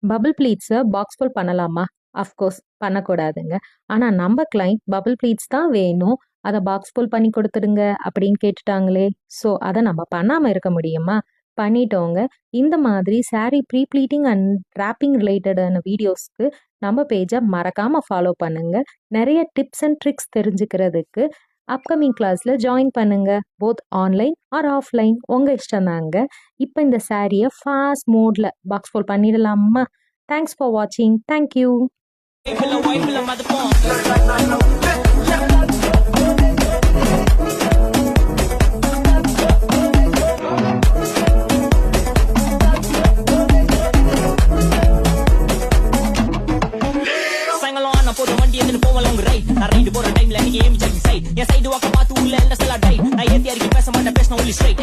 Bubble ப்ளீட்ஸை box full பண்ணலாமா? Of course பண்ணக்கூடாதுங்க. ஆனால் நம்ம கிளைண்ட் பபிள் ப்ளீட்ஸ் தான் வேணும், அதை பாக்ஸ் ஃபுல் பண்ணி கொடுத்துடுங்க அப்படின்னு கேட்டுட்டாங்களே. ஸோ அதை நம்ம பண்ணாமல் இருக்க முடியுமா? பண்ணிட்டோங்க. இந்த மாதிரி saree pre pleating and wrapping ரிலேட்டடான வீடியோஸ்க்கு நம்ம பேஜை மறக்காமல் ஃபாலோ பண்ணுங்க. நிறைய டிப்ஸ் அண்ட் ட்ரிக்ஸ் தெரிஞ்சுக்கிறதுக்கு அப்கமிங் கிளாஸில் ஜாயின் பண்ணுங்க. போத் ஆன்லைன் ஆர் ஆஃப்லைன் உங்கள் இஷ்டம் தாங்க. இப்போ இந்த சாரியை ஃபாஸ்ட் மோடில் பாக்ஸ் ஃபோல் பண்ணிடலாமா? தேங்க்ஸ் ஃபார் வாட்சிங். தேங்க்யூ. போற டைம்ல நீங்க ஏமி சைட் என் சைடு வாக்க பார்த்து உள்ள என்ன செல்லா டை நான் ஏத்தி அறிக்கை பேச மாட்டேன் பேசின ஒன்லி ஸ்ட்ரைட்